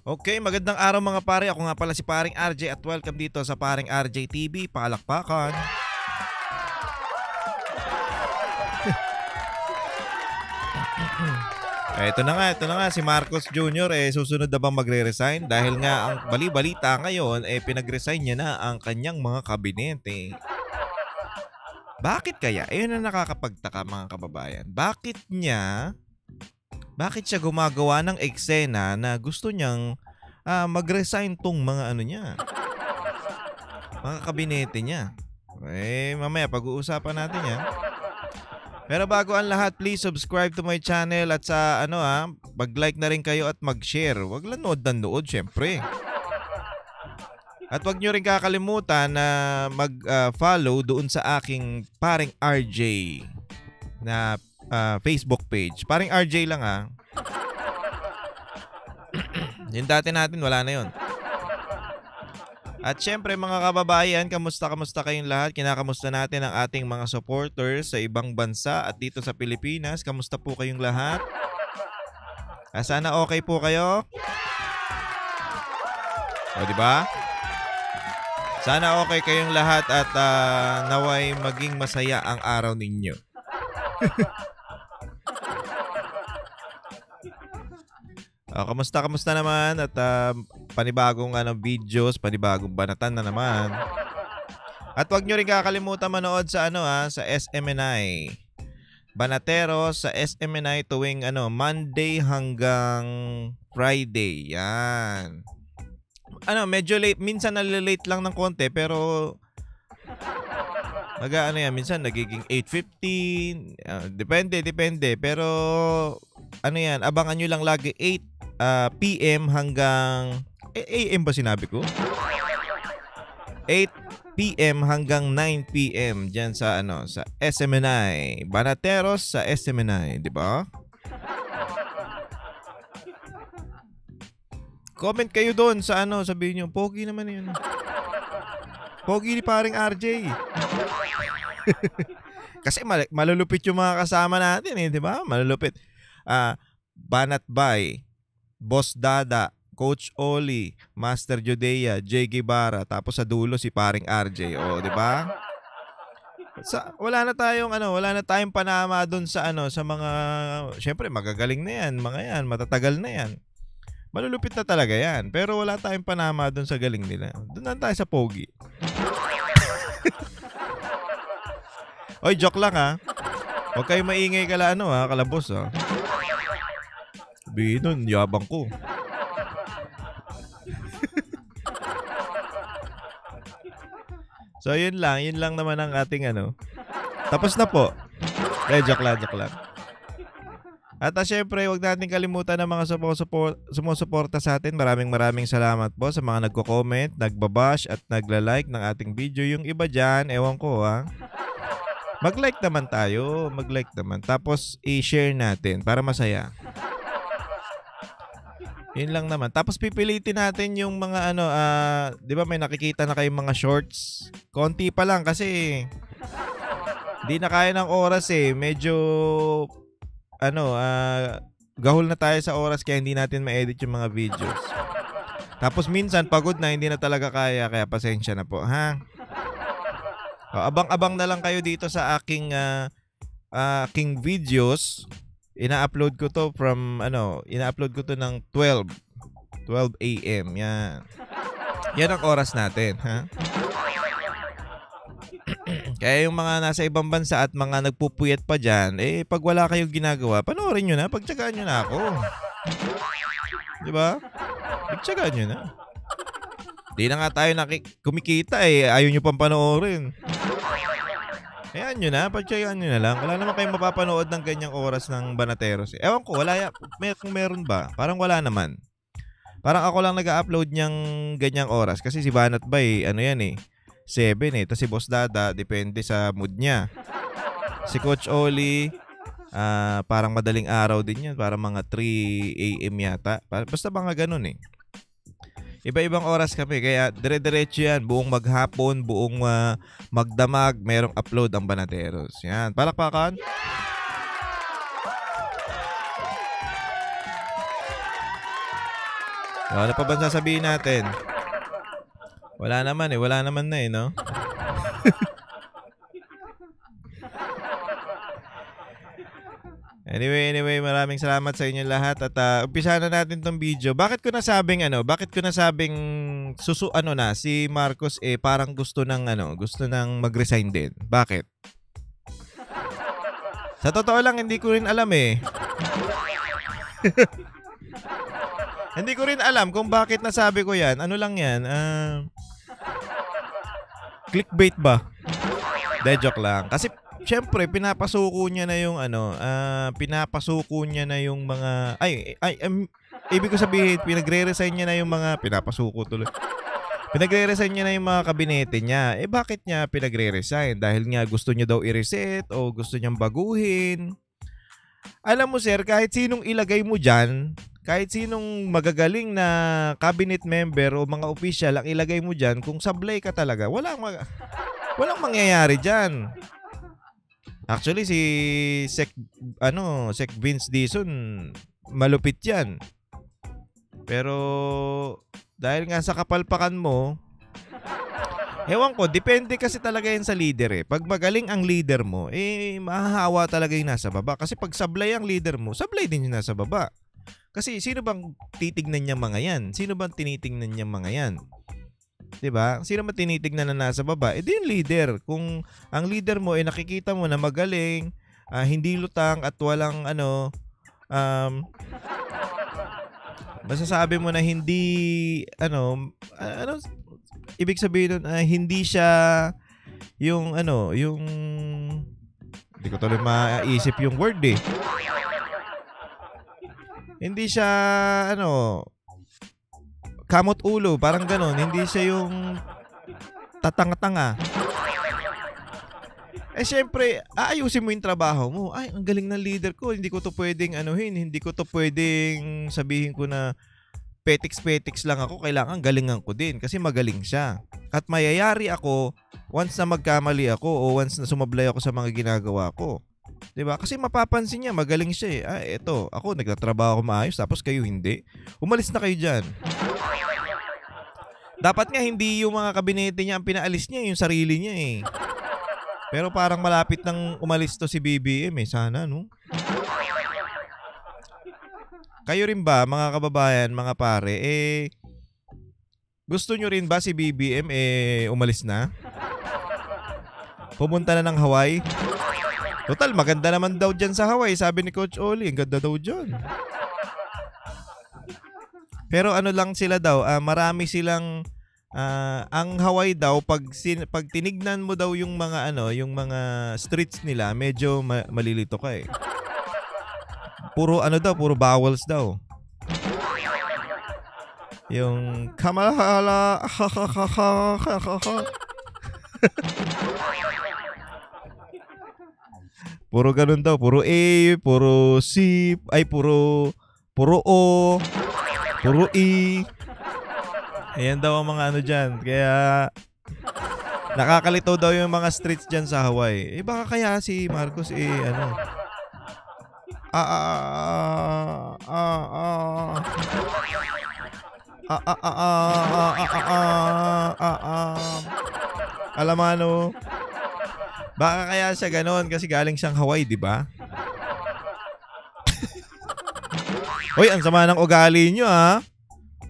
Okay, magandang araw mga pare. Ako nga pala si Paring RJ at welcome dito sa Paring RJ TV. Palakpakan. Ito na nga si Marcos Jr. Susunod na bang magre-resign? Dahil nga ang bali-balita ngayon pinag-resign niya na ang kanyang mga kabinete. Bakit kaya? Ayun ang nakakapagtaka mga kababayan. Bakit siya gumagawa ng eksena na gusto niyang mag-resign tong mga ano niya, mga kabinete niya? Mamaya pag-uusapan natin yan. Pero bago ang lahat, please subscribe to my channel at sa mag-like na rin kayo at mag-share. Wag lang nood na nood, syempre. At wag nyo rin kakalimutan na mag-follow doon sa aking Paring RJ na Facebook page. Paring RJ lang Yung dati natin, wala na yun. At syempre mga kababayan, kamusta kayong lahat? Kinakamusta natin ang ating mga supporters sa ibang bansa at dito sa Pilipinas. Kamusta po kayong lahat? Sana okay po kayo? O diba? Sana okay kayong lahat at naway maging masaya ang araw ninyo. Kamusta naman at panibagong videos, panibagong banatan na naman. At wag nyo rin kakalimutan manood sa sa SMNI. Banateros sa SMNI tuwing Monday hanggang Friday. Yan. Medyo late, minsan nalilate lang ng konti pero minsan nagiging 8:15. Depende pero abangan nyo lang lagi 8 PM hanggang AM ba sinabi ko? 8 PM hanggang 9 PM diyan sa sa SMNI. Banateros sa SMNI, di ba? Comment kayo doon sa sabihin niyo, pogi naman 'yun. Pogi ni Paring RJ. Kasi malulupit yung mga kasama natin di ba? Malulupit. Banat Bay, Boss Dada, Coach Oli, Master Judea, J. Guevara, tapos sa dulo si Paring RJ. Di ba? Wala na tayong panama doon sa sa mga, syempre magagaling na yan, mga yan, matatagal na yan. Malulupit na talaga yan, pero wala tayong panama doon sa galing nila. Doon na tayo sa pogi. Oy, joke lang Huwag kayo maingay kala kalabos Nun, yabang ko. So yun lang naman ang ating Tapos na po. Joke lang. At syempre, wag natin kalimutan ng mga sumusuporta sa atin. Maraming salamat po sa mga nagko-comment, nagbabash at nagla-like ng ating video. Yung iba dyan, ewan ko mag-like naman tayo, tapos i-share natin para masaya. Yun lang naman. Tapos pipilitin natin yung mga di ba may nakikita na kayong mga shorts? Konti pa lang kasi di na kaya ng oras Medyo gahol na tayo sa oras kaya hindi natin ma-edit yung mga videos. Tapos minsan pagod na, hindi na talaga kaya pasensya na po, abang-abang na lang kayo dito sa aking videos. Ina-upload ko to ng 12 AM. Yan ang oras natin, Kaya yung mga nasa ibang bansa at mga nagpupuyat pa dyan, pag wala kayong ginagawa, panoorin nyo na, pagtsagaan nyo na ako. Diba? Pagtsagaan nyo na. Di na nga tayo kumikita ayaw nyo pang panoorin. Ayan nyo na, pagtsagaan nyo na lang. Wala naman kayong mapapanood ng ganyang oras ng Banateros. Ewan ko, kung meron ba? Parang wala naman. Parang ako lang nag-upload niyang ganyang oras. Kasi si Banat Bay, 7 Tapos si Boss Dada, depende sa mood niya. Si Coach Oli, parang madaling araw din yan. Parang mga 3 AM yata. Basta mga ganun Iba-ibang oras kami, kaya dire-diretso yan. Buong maghapon, buong magdamag, merong upload ang Banateros. Yan, palakpakan. Ano pa ba sasabihin natin? Wala naman na no? Anyway, maraming salamat sa inyong lahat at umpisa na natin tong video. Bakit ko nasabing si Marcos parang gusto nang mag-resign din. Bakit? Sa totoo lang hindi ko rin alam eh. Hindi ko rin alam kung bakit nasabi ko 'yan. Ano lang 'yan? Clickbait ba? De joke lang. Kasi syempre pinapasuko niya na yung mga ibig ko sabihin pinagre-resign niya na yung mga pinapasuko tuloy. Pinagre-resign niya na yung mga kabinete niya. Bakit niya pinagre-resign? Dahil nga gusto niya daw i-reset o gusto niyang baguhin. Alam mo sir, kahit sinong ilagay mo diyan, kahit sinong magagaling na cabinet member o mga official ang ilagay mo diyan, kung sablay ka talaga, walang mangyayari diyan. Actually si Sec Vince Dizon malupit 'yan. Pero dahil nga sa kapalpakan mo, ewan ko, depende kasi talaga yan sa leader eh. Pag magaling ang leader mo, mahahawa talaga yung nasa baba. Kasi pag sablay ang leader mo, sablay din yung nasa baba. Kasi sino bang titignan niya mga yan? Sino bang tinitingnan niya mga yan? 'Di ba? Sino man tinitignan na nasa baba? Di yung leader. Kung ang leader mo nakikita mo na magaling, hindi lutang at walang masasabi mo na hindi ibig sabihin nun, hindi siya yung hindi ko tuloy maisip yung word eh. Hindi siya kamot ulo, parang ganon. Hindi siya yung tatanga-tanga. Syempre, aayusin mo yung trabaho mo. Ay, ang galing ng leader ko. Hindi ko to pwedeng hindi ko to pwedeng sabihin ko na petiks-petiks lang ako. Kailangan galingan ko din kasi magaling siya. At mayayari ako once na magkamali ako o once na sumablay ako sa mga ginagawa ko. 'Di ba? Kasi mapapansin niya magaling siya eh. Eto, ako nagtatrabaho ako maayos tapos kayo hindi. Umalis na kayo diyan. Dapat nga hindi yung mga kabinete niya ang pinaalis niya, yung sarili niya eh. Pero parang malapit nang umalis to si BBM eh. Sana no? Kayo rin ba mga kababayan, mga pare, gusto nyo rin ba si BBM umalis na? Pumunta na ng Hawaii? Total, maganda naman daw dyan sa Hawaii. Sabi ni Coach Oli, ang ganda daw dyan. Pero lang sila daw, marami silang ang Hawaii daw pag tinignan mo daw yung mga yung mga streets nila, medyo malilito ka eh. Puro puro bowels daw. Yung kamahala puro ganun daw, puro A, puro C, puro O, puro E. Ayan daw ang mga dyan. Kaya nakakalito daw yung mga streets dyan sa Hawaii. Baka kaya si Marcos alam baka kaya siya ganon kasi galing siyang Hawaii, di ba? Hoy, ang sama ng ugali nyo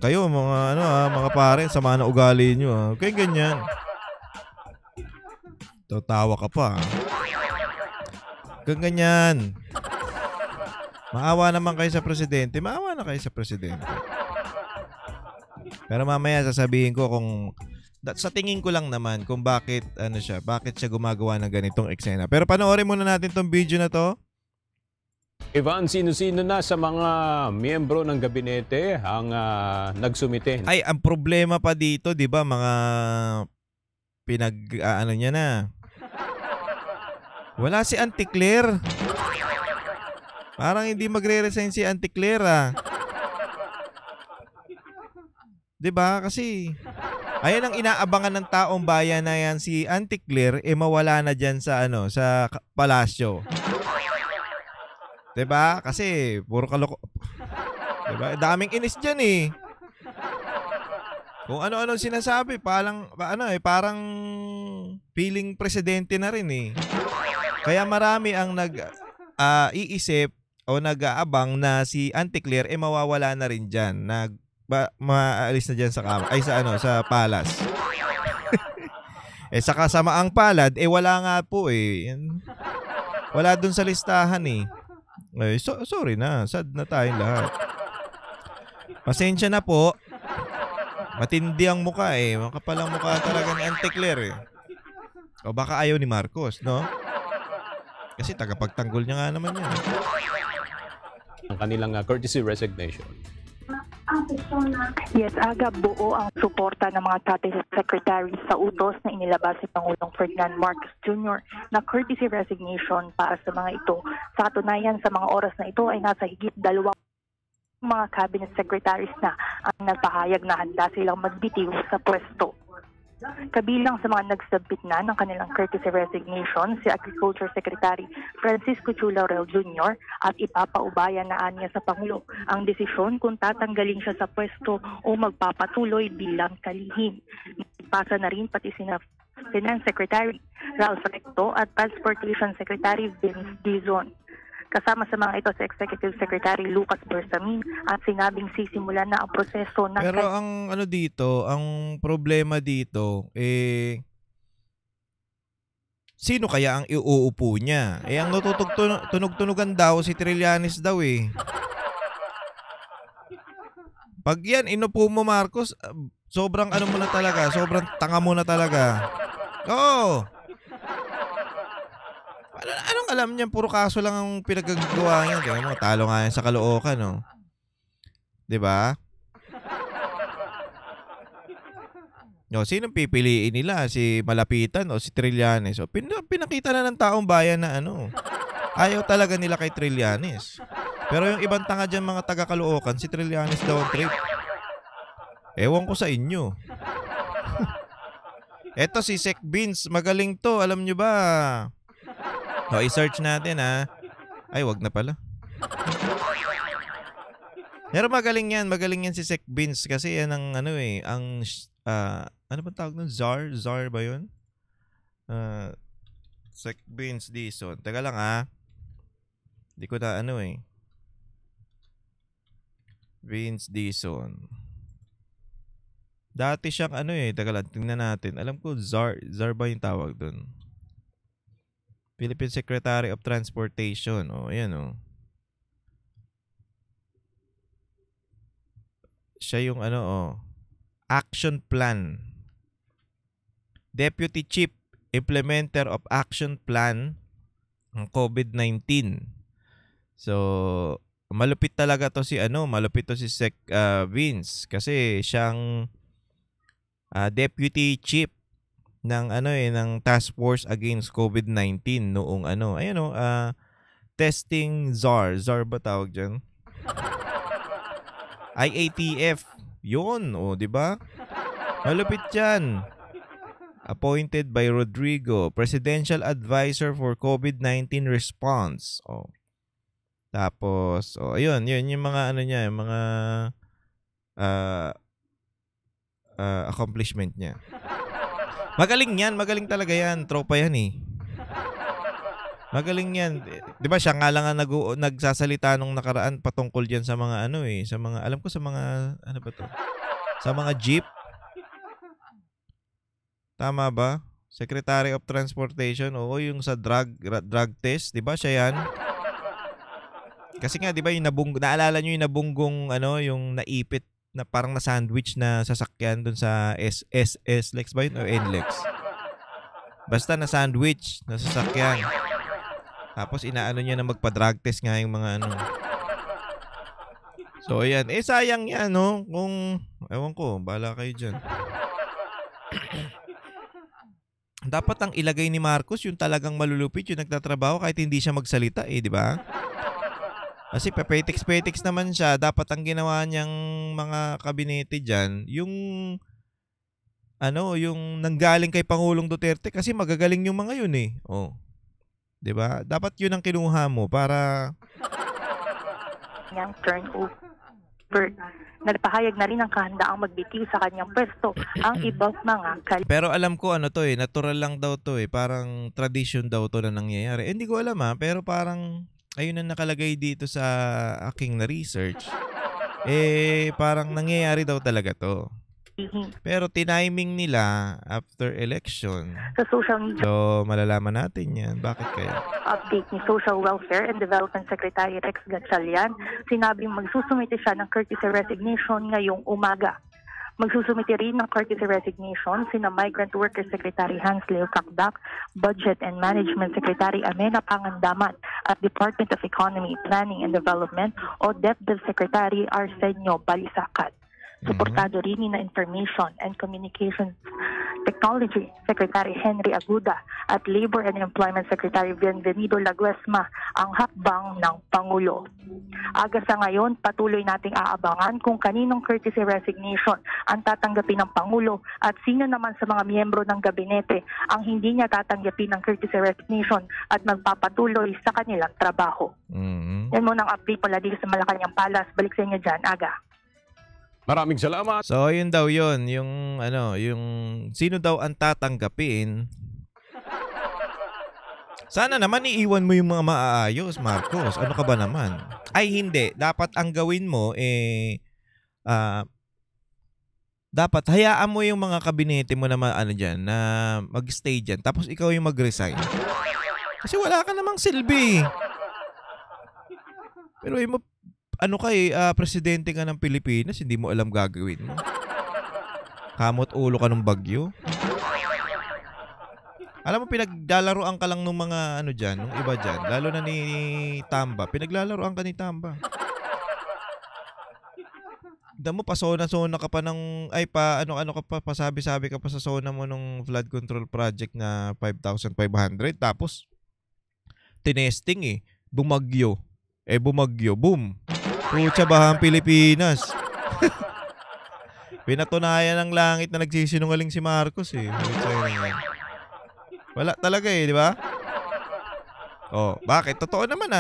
Kayo mga mga pare, sama ng ugali nyo Kaya ganyan. Tawa ka pa ganyan. Maawa naman kayo sa presidente. Maawa na kayo sa presidente. Pero mamaya sasabihin ko kung sa tingin ko lang naman kung bakit bakit siya gumagawa ng ganitong eksena. Pero panoorin muna natin tong video na to. Ivan, sino-sino na sa mga miyembro ng gabinete ang nagsumite? Ay, ang problema pa dito, 'di ba, mga niya na. Wala si Auntie Claire. Parang hindi magre-resign si Auntie Claire 'Di ba? Kasi ayan ang inaabangan ng taong bayan na yan, si Auntie Claire mawala na diyan sa sa palasyo. 'Di ba? Kasi puro kaloko. 'Di ba? Daming inis diyan eh. Kung ano-ano sinasabi, parang feeling presidente na rin eh. Kaya marami ang iisip o nag-aabang na si Auntie Claire mawawala na rin diyan. Maalis na diyan sa palace. Sa kasamaang palad wala nga po eh. Wala dun sa listahan eh. Sorry na, sad na tayong lahat. Pasensya na po. Matindi ang mukha eh. Makapal ang mukha talaga ni Auntie Claire eh. O baka ayaw ni Marcos, no? Kasi tagapagtanggol niya nga naman yan. Ang kanilang courtesy resignation. Yes, aga buo ang suporta ng mga cabinet secretaries sa utos na inilabas ni Pangulong Ferdinand Marcos Jr. na courtesy resignation para sa mga ito. Sa katunayan, sa mga oras na ito ay nasa higit 2 mga cabinet secretaries na ang nagpahayag na handa silang magbitiw sa pwesto. Kabilang sa mga nagsubmit na ng kanilang courtesy resignation si Agriculture Secretary Francisco Chu Laurel Jr. at ipapaubaya na aniya sa Pangulo ang desisyon kung tatanggalin siya sa pwesto o magpapatuloy bilang kalihim. Nagpasa na rin pati sina Finance Secretary Ralph Recto at Transportation Secretary Vince Dizon. Kasama sa mga ito si Executive Secretary Lucas Bersamin at sinabing sisimula na ang proseso ng... Pero ang problema dito, sino kaya ang iuupo niya? Ang tunog-tunugan daw si Trillanes daw eh. Pag yan, inupo mo Marcos, sobrang mo na talaga, sobrang tanga mo na talaga. Oo! Anong alam niya? Puro kaso lang ang pinagagawa niya. Kaya mo, talo nga yan sa Caloocan, no? Diba? No, sinong pipiliin nila? Si Malapitan o si Trillanes? So, pinakita na ng taong bayan na ayaw talaga nila kay Trillanes. Pero yung ibang tanga dyan, mga taga-Caloocan, si Trillanes daw ang trip. Ewan ko sa inyo. Eto si Sec Vince, magaling to. Alam nyo ba? O, i-search natin ha. Ay, wag na pala. Pero magaling yan si Sec Vince kasi yan ang ano ba tawag nun? Czar ba yun? Sec Vince Dizon. Teka lang ha. Hindi ko na Vince Dizon. Dati siyang teka lang, tingnan natin. Alam ko Czar ba yung tawag dun? Philippine Secretary of Transportation. Ayan Siya yung Action Plan. Deputy Chief Implementer of Action Plan ng COVID-19. So, malupit talaga to si Sec Vince kasi siyang Deputy Chief ng ng Task Force Against COVID-19 noong testing czar ba tawag diyan? IATF. 'Yun, di ba? Malupit 'yan. Appointed by Rodrigo, Presidential Advisor for COVID-19 Response. Tapos, ayun yung mga niya, yung mga accomplishment niya. Magaling talaga yan. Tropa yan eh. Magaling yan. Di ba siya nga lang nagsasalita nung nakaraan patungkol dyan sa mga sa mga, alam ko sa mga, ba to? Sa mga jeep. Tama ba? Secretary of Transportation. Oo, yung sa drug test. Di ba siya yan? Kasi nga, di ba naalala nyo yung nabunggong, yung naipit na parang na sandwich na sasakyan dun sa SLEX ba yun o NLEX? Basta na sandwich na sasakyan. Tapos inaano niya na magpa-drug test nga yung mga So ayan, sayang yan kung ewan ko, bahala kayo dyan. Dapat ang ilagay ni Marcos yung talagang malulupit, yung nagtatrabaho kahit hindi siya magsalita di ba? Kasi pepetex naman siya. Dapat ang ginawa niyang mga kabinete dyan, yung nanggaling kay Pangulong Duterte kasi magagaling yung mga yun eh. 'Di ba? Dapat yun ang kinuha mo para yang turnover. Nagpahayag na rin ang kahandaang magbitiw sa kanyang pwesto ang ibang mga Pero alam ko ano to natural lang daw to parang tradition daw to na nangyayari. Hindi ko alam pero parang ayun ang nakalagay dito sa aking na-research. Parang nangyayari daw talaga to. Pero tiniming nila after election. Sa social media. So, malalaman natin yan. Bakit kaya? Update ni Social Welfare and Development Secretary Rex Gatchalian, sinabing magsusumite siya ng courtesy resignation ngayong umaga. Magsusumite rin ng courtesy resignation sina Migrant Workers Secretary Hans Leo Kakdak, Budget and Management Secretary Amena Pangandaman at Department of Economy, Planning and Development o DepDev Secretary Arsenio Balisacan. Suportado rin ni na Information and Communications Technology Secretary Henry Aguda at Labor and Employment Secretary Bienvenido Laguesma ang hakbang ng Pangulo. Aga sa ngayon, patuloy nating aabangan kung kaninong courtesy resignation ang tatanggapin ng Pangulo at sino naman sa mga miyembro ng gabinete ang hindi niya tatanggapin ng courtesy resignation at magpapatuloy sa kanilang trabaho. Yan muna ang update mula dito sa Malacanang Palace. Balik sa inyo dyan, Aga. Maraming salamat. So, yun daw yun. Yung sino daw ang tatanggapin. Sana naman iiwan mo yung mga maaayos, Marcos. Ano ka ba naman? Ay, hindi. Dapat ang gawin mo, dapat hayaan mo yung mga kabinete mo na dyan, na mag-stay dyan. Tapos ikaw yung mag-resign. Kasi wala ka namang silbi. Pero presidente ka ng Pilipinas, hindi mo alam gagawin mo. Kamot ulo ka ng bagyo. Alam mo, pinaglalaroan ka lang ng mga dyan, nung iba dyan. Lalo na ni Tamba. Pinaglalaroan ka ni Tamba. Damo pa sona-sona ka pa ng pasabi-sabi ka pa sa sona mo nung flood control project na 5,500 tapos tinesting bumagyo. Bumagyo, boom. Pucha bahang Pilipinas. Pinatunayan ng langit na nagsisinungaling si Marcos Wala talaga di ba? Bakit? Totoo naman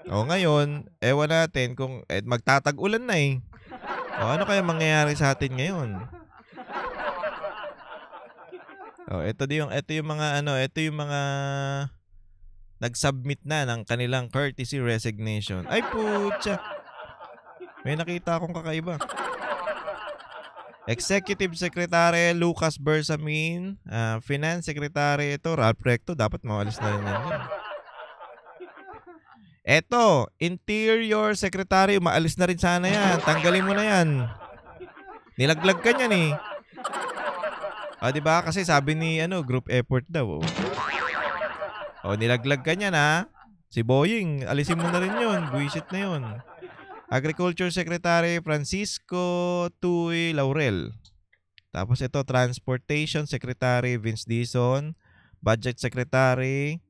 ngayon, ewan natin kung magtatag-ulan na ano kaya mangyayari sa atin ngayon? Ito yung mga nag-submit na ng kanilang courtesy resignation. Ay putya. May nakita akong kakaiba. Executive Secretary Lucas Bersamin, Finance Secretary Ralph Recto, dapat mawalis na rin yan. Eto, Interior Secretary, maalis na rin sana yan. Tanggalin mo na yan. Nilaglag ka niyan diba? Kasi sabi ni group effort daw. Nilaglag ka niyan Si Boying, alisin mo na rin yun. Buisit na yun. Agriculture Secretary Francisco Tuy Laurel. Tapos ito, Transportation Secretary Vince Dizon. Budget Secretary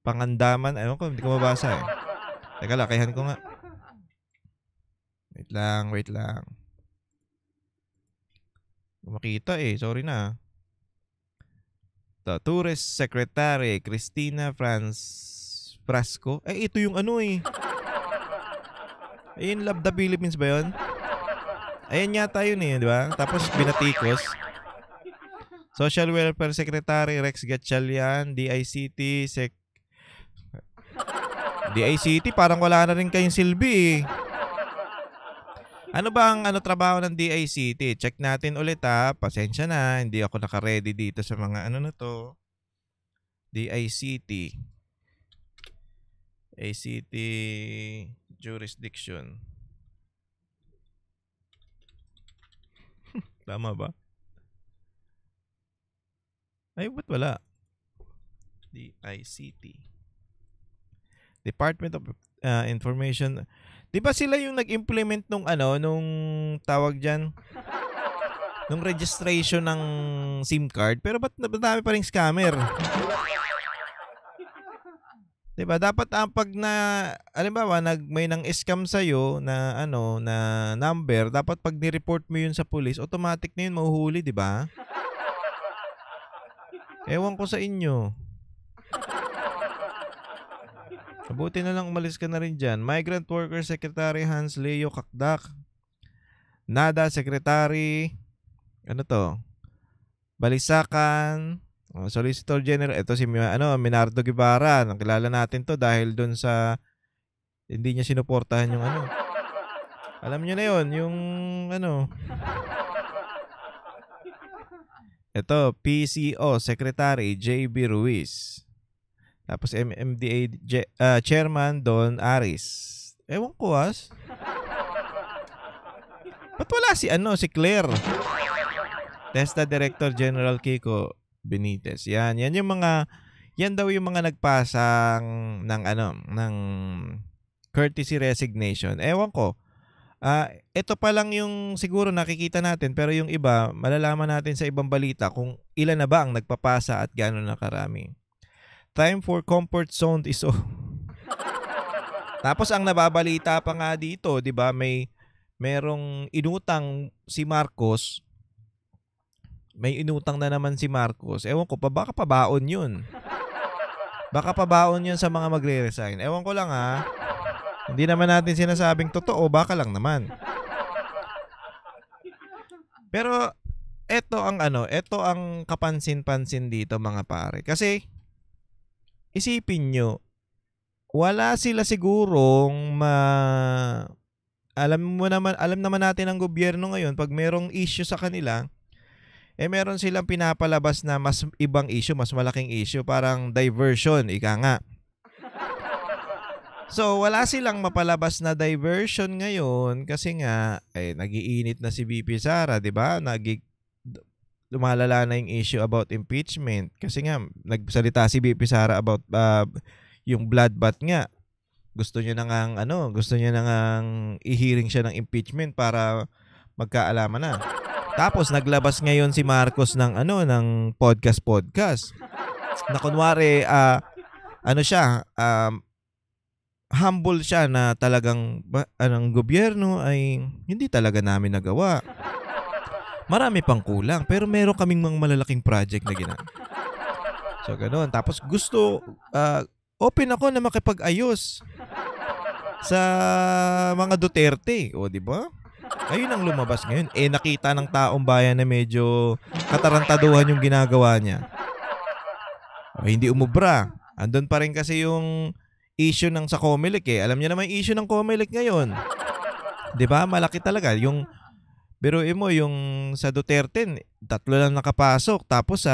Pangandaman. Ayun ko, hindi ko mabasa Teka, lakihan ko nga. Wait lang. Makita sorry na. Tourist Secretary Cristina Frasco. Ito yung Ayun, Love the Philippines ba yun? Ayan yata yun di ba? Tapos binatikos. Social Welfare Secretary Rex Gatchalian, DICT parang wala na rin kayong silbi Ano ba ang trabaho ng DICT? Check natin ulit Pasensya na, hindi ako naka-ready dito sa mga na to. DICT. ACT jurisdiction. Tama ba? Ay, ba't wala? DICT. Department of Information. Di ba sila yung nag-implement nung tawag dyan? Nung registration ng SIM card. Pero ba't dami pa rin scammer? Diba? Dapat pag halimbawa, may nang scam sa'yo na na number, dapat pag ni-report mo yun sa police, automatic na yun mahuhuli, diba? Ewan ko sa inyo. Mabuti na lang umalis ka na rin dyan. Migrant Worker Secretary Hans Leo Kakdak. NADA Secretary. Ano to? Balisakan. Solicitor General. Ito si Minardo Guevara. Nakilala natin to dahil dun sa hindi niya sinuportahan yung ano. Alam niyo na yun. Yung ano. Ito, PCO Secretary JB Ruiz. Tapos MMDA Chairman Don Aris. Ewan ko Ba't wala si Claire? TESDA Director General Kiko Benitez. Yan daw yung mga nagpasang ng courtesy resignation. Ewan ko. Ito pa lang yung siguro nakikita natin, pero yung iba, malalaman natin sa ibang balita kung ilan na ba ang nagpapasa at gaano na karami. Time for comfort zone is Tapos ang nababalita pa nga dito, 'di ba? Merong inutang si Marcos. May inutang na naman si Marcos. Ewan ko pa, baka pabaon 'yun. Baka pabaon 'yun sa mga magre-resign. Ewan ko lang Hindi naman natin sinasabing totoo, baka lang naman. Pero ito ang kapansin-pansin dito mga pare. Kasi isipin nyo, wala sila sigurong alam naman natin ang gobyerno ngayon, pag merong issue sa kanila, meron silang pinapalabas na mas ibang issue, mas malaking issue, parang diversion, ika nga. So, wala silang mapalabas na diversion ngayon kasi nga, nagiinit na si VP Sara, di ba? Lumalala na yung issue about impeachment kasi nga nagsalita si VP Sara about yung bloodbath nga. Gusto niya nang i-hearing siya ng impeachment para magkaalaman na. Tapos naglabas ngayon si Marcos ng podcast na kunwari humble siya na talagang ang gobyerno ay hindi talaga namin nagawa. Marami pang kulang, pero meron kaming mga malalaking project na ginagawa. So, ganoon. Tapos open ako na makipag-ayos sa mga Duterte. O, di ba? Ayun ang lumabas ngayon. Nakita ng taong bayan na medyo katarantaduhan yung ginagawa niya. Hindi umubra. Andun pa rin kasi yung issue ng sa Comelec Alam niyo naman yung issue ng Comelec ngayon. Di ba? Malaki talaga. Biruin mo yung sa Duterte, 3 lang nakapasok. Tapos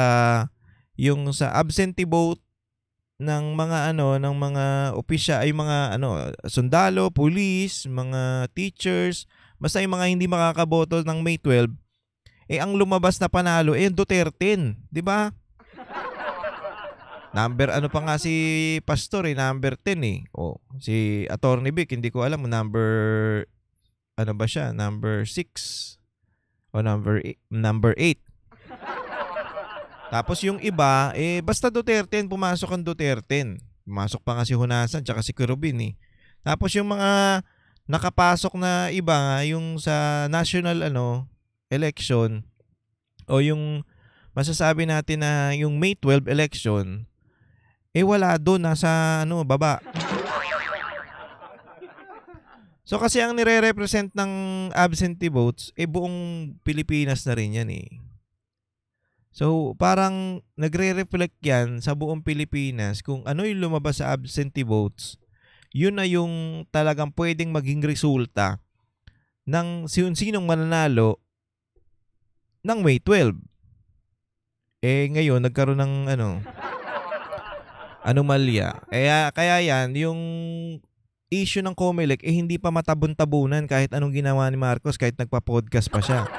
yung sa absentee vote ng mga opisya ay mga sundalo, police, mga teachers, basta yung mga hindi makakaboto ng May 12, ang lumabas na panalo yung Duterte, 'di ba? Number pa nga si Pastor number 10 si Attorney Vic, hindi ko alam number ba siya? Number 6 o number 8. Tapos yung iba, basta Duterte, pumasok ang Duterte. Pumasok pa nga si Hunasan tsaka si Kerubin Tapos yung mga nakapasok na iba, yung sa national election o yung masasabi natin na yung May 12 election, wala doon, nasa baba. So kasi ang nire-represent ng absentee votes, buong Pilipinas na rin yan So parang nagre-reflect yan sa buong Pilipinas kung ano yung lumabas sa absentee votes, yun na yung talagang pwedeng maging resulta ng sinong mananalo ng May 12. Ngayon nagkaroon ng anomalya. Kaya yan, yung issue ng Comelec hindi pa matabon-tabunan kahit anong ginawa ni Marcos, kahit nagpa-podcast pa siya.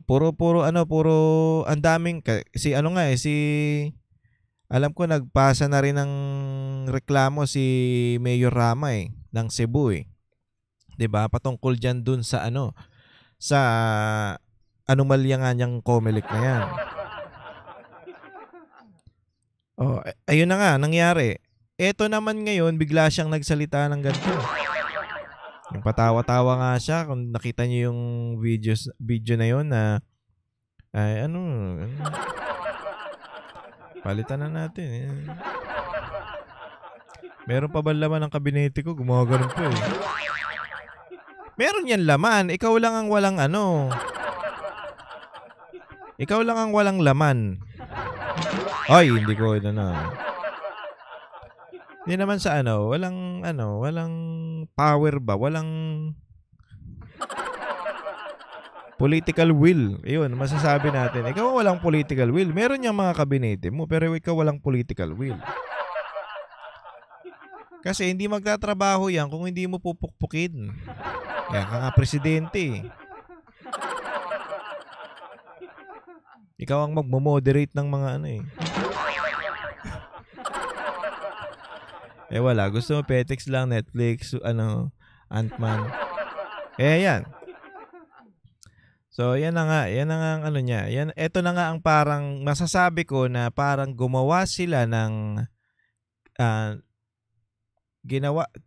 Puro ang daming alam ko nagpasa na rin ng reklamo si Mayor Rama ng Cebu 'di ba? Patungkol diyan dun sa sa anomalya nga niyang Comelec na yan. Ayun na nga nangyari. Eto naman ngayon bigla siyang nagsalita ng ganito. Yung patawa-tawa nga siya kung nakita niyo yung video na yon na palitan na natin. Meron pa ba laman ng kabinete ko? Gumagano'n pa eh. Meron yan laman. Ikaw lang ang walang ano. Ikaw lang ang walang laman. Ay, hindi ko na. Hindi naman sa walang power ba? Walang political will. Ayun, masasabi natin. Ikaw walang political will. Meron yung mga kabinete mo, pero ikaw walang political will. Kasi hindi magtatrabaho yan kung hindi mo pupukpukin. Kaya ka nga presidente. Ikaw ang magmo-moderate ng mga wala. Gusto mo Petex lang, Netflix, Ant-Man. Yan. So, yan na nga. Yan na nga ang niya. Ito na nga ang parang, masasabi ko na parang gumawa sila ng,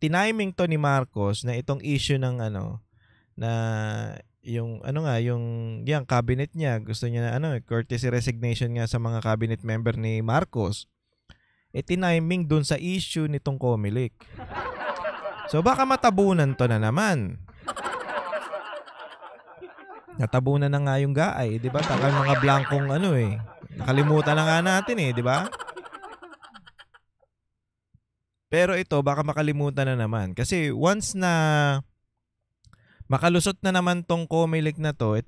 tiniming to ni Marcos na itong issue ng na yung yung cabinet niya, gusto niya na courtesy resignation nga sa mga cabinet member ni Marcos. Tiniming dun sa issue nitong COMELEC. So baka matabunan to na naman. Natabunan na nga yung gaay, 'di ba? Takay mga blankong nakalimutan na nga natin di ba? Pero ito, baka makalimutan na naman. Kasi once na makalusot na naman tong COMELEC na to,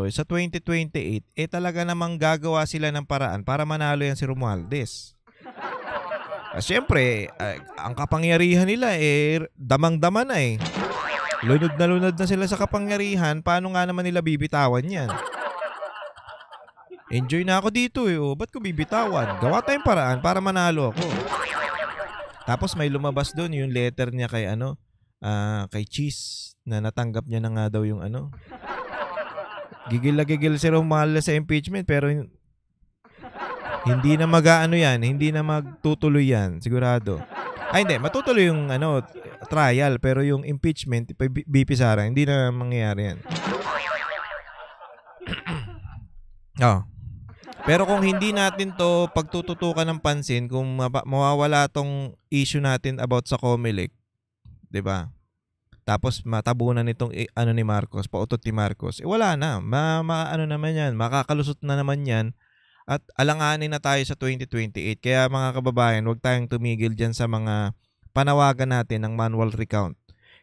sa 2028, talaga namang gagawa sila ng paraan para manalo yan si Romualdez. Siyempre, ang kapangyarihan nila damang-dama na lunod na sila sa kapangyarihan, paano nga naman nila bibitawan yan? Enjoy na ako dito ba't ko bibitawan? Gawa tayong paraan para manalo ako. Tapos may lumabas doon yung letter niya kay kay Cheese na natanggap niya na nga daw yung Gigil na gigil si Romualdez sa impeachment pero hindi na hindi na magtutuloy yan, sigurado. Ay hindi, matutuloy yung trial pero yung impeachment BP Sara, hindi na mangyayari yan. Pero kung hindi natin to pagtututukan ng pansin, kung mawawala tong issue natin about sa COMELEC, 'di ba? Tapos matabunan nitong ni Marcos, pautot ni Marcos. Wala na. Naman 'yan, makakalusot na naman 'yan at alanganin na tayo sa 2028. Kaya mga kababayan, huwag tayong tumigil diyan sa mga panawagan natin ng manual recount.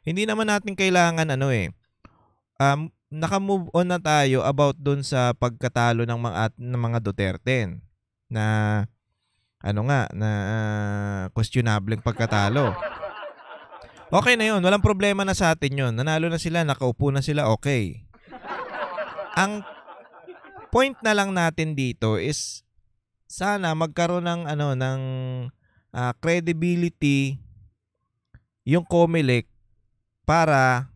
Hindi naman natin kailangan naka-move on na tayo about dun sa pagkatalo ng mga Duterte na questionable pagkatalo. Okay na yun, walang problema na sa atin yun. Nanalo na sila, nakaupo na sila, okay. Ang point na lang natin dito is sana magkaroon ng credibility yung COMELEC para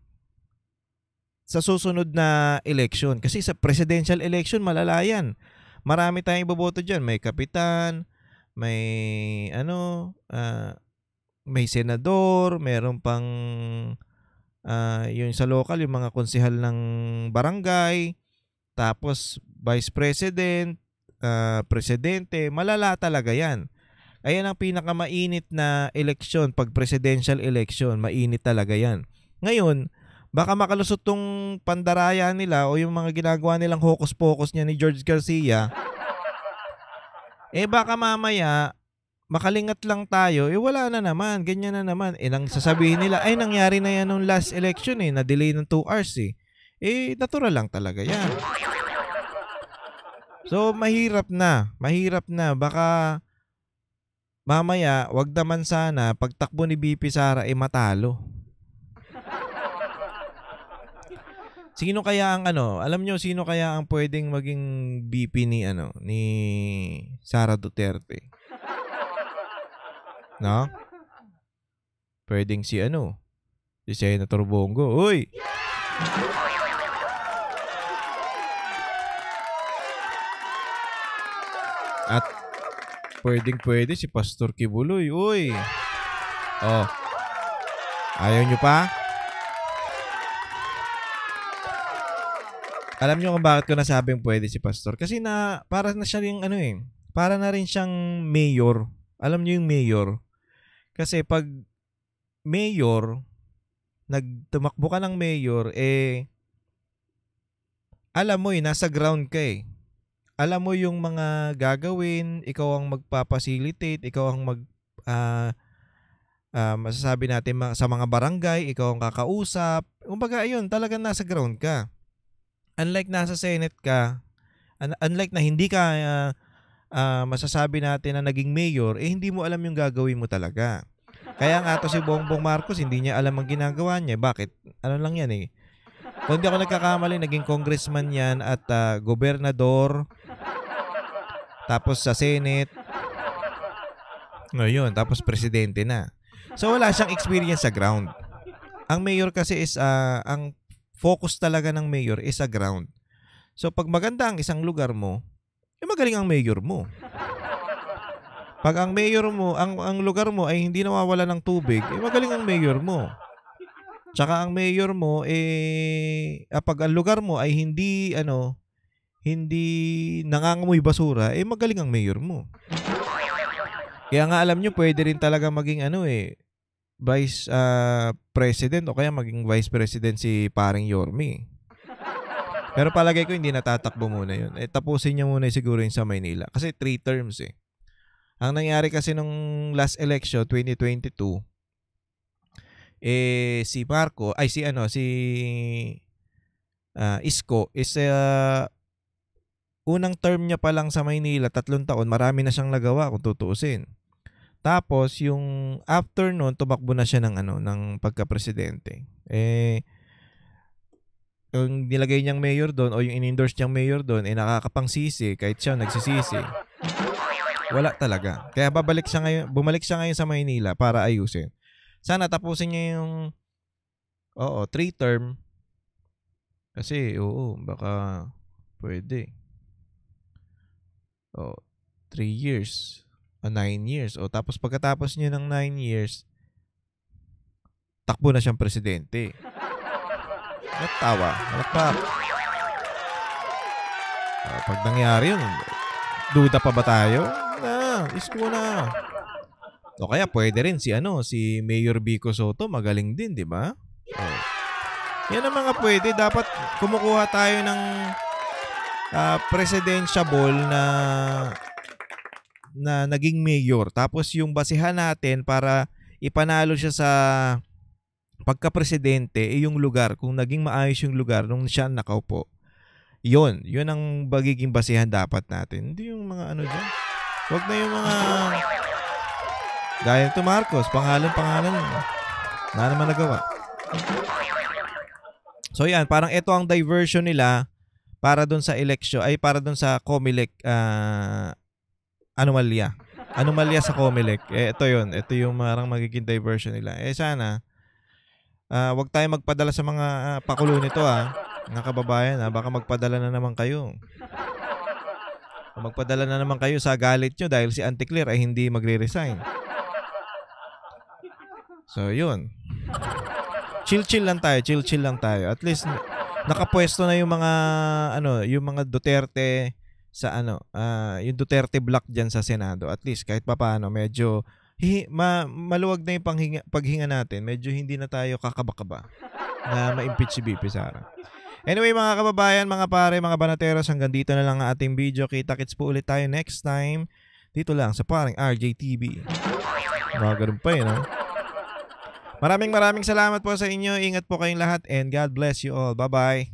sa susunod na election. Kasi sa presidential election, malala yan. Marami tayong iboboto dyan. May kapitan, may may senador, meron pang yung sa local, yung mga konsehal ng barangay, tapos vice president, presidente, malala talaga yan. Ayan ang pinakamainit na election, pag presidential election, mainit talaga yan. Ngayon, baka makalusot tong pandaraya nila o yung mga ginagawa nilang hocus-pocus niya ni George Garcia. Baka mamaya, makalingat lang tayo, wala na naman, ganyan na naman. Nang sasabihin nila, nangyari na yan nung last election na-delay ng 2 hours natural lang talaga yan. So, mahirap na. Baka mamaya, wag naman sana, pagtakbo ni BP Sara matalo. Sino kaya ang alam nyo, sino kaya ang pwedeng maging BP ni Sara Duterte? No? Pwedeng si Senator Bongo. Uy! At pwede si Pastor Kibuloy. Uy! Ayaw nyo pa? Alam nyo kung bakit ko nasabing pwede si Pastor? Kasi para na siya yung para na rin siyang mayor. Alam nyo yung mayor? Kasi pag mayor, tumakbo ka ng mayor, alam mo nasa ground ka eh. Alam mo yung mga gagawin, ikaw ang magpapacilitate, ikaw ang masasabi natin sa mga barangay, ikaw ang kakausap. Kumbaga ayun, talagang nasa ground ka. Unlike nasa Senate ka, unlike na hindi ka masasabi natin na naging mayor, hindi mo alam yung gagawin mo talaga. Kaya nga to si Bongbong Marcos, hindi niya alam ang ginagawa niya. Bakit? Ano lang yan eh. Kung hindi ako nagkakamali, naging congressman yan at gobernador, tapos sa Senate, ngayon, tapos presidente na. So wala siyang experience sa ground. Ang mayor kasi is, ang focus talaga ng mayor is sa ground. So pag maganda ang isang lugar mo, magaling ang mayor mo. Pag ang mayor mo, ang lugar mo ay hindi nawawala ng tubig, magaling ang mayor mo. Tsaka ang mayor mo, pag ang lugar mo ay hindi nangangamoy basura, magaling ang mayor mo. Kaya nga alam nyo, pwede rin talaga maging vice president o kaya maging vice president si paring Yorme. Pero palagay ko hindi natatakbo muna yun. Tapusin niya muna siguro yun sa Maynila. Kasi 3 terms eh. Ang nangyari kasi nung last election, 2022, si Marco, si Isko is unang term niya pa lang sa Maynila, 3 taon, marami na siyang nagawa kung tutuusin. Tapos yung after noon, tumakbo na siya ng pagka-presidente. Yung nilagay niyang mayor doon o yung in-endorse niyang mayor doon nakakapangsisi kahit siya nagsisisi. Wala talaga. Kaya bumalik siya ngayon sa Maynila para ayusin. Sana tapusin niya yung 3 term. Kasi baka pwede. 3 years o 9 years. Tapos pagkatapos niya ng 9 years, takbo na siyang presidente. Natawa. Malakpak. Pag nangyari yun, duda pa ba tayo? Isko na. O kaya pwede rin si Mayor Vico Soto, magaling din, di ba? Yan ang mga pwede. Dapat kumukuha tayo ng presidentiable na naging mayor. Tapos yung basihan natin para ipanalo siya sa pagka-presidente yung lugar, kung naging maayos yung lugar nung siya nakaupo. Yun ang magiging basihan dapat natin. Hindi yung mga dyan. Huwag na yung mga gaya to Marcos, pangalan. Wala naman nagawa. So yan, parang ito ang diversion nila para doon sa election, para doon sa COMELEC anomalya. Anomalya sa COMELEC. Ito yun. Ito yung marang magiging diversion nila. Sana wag tayo magpadala sa mga pakulo nito mga kababayan. Baka magpadala na naman kayo. Magpadala na naman kayo sa galit nyo dahil si Auntie Claire ay hindi magre-resign. So yun. Chill lang tayo. At least nakapwesto na yung mga yung mga Duterte sa yung Duterte block diyan sa Senado. At least kahit papaano medyo maluwag na yung paghinga natin. Medyo hindi na tayo kakaba-kaba na ma-impeach si BP Sara. Anyway mga kababayan, mga pare, mga banateros, hanggang dito na lang ang ating video. Kita-kits po ulit tayo next time dito lang sa paring RJTV. Mga ganun pa yun, Maraming salamat po sa inyo. Ingat po kayong lahat and God bless you all. Bye-bye.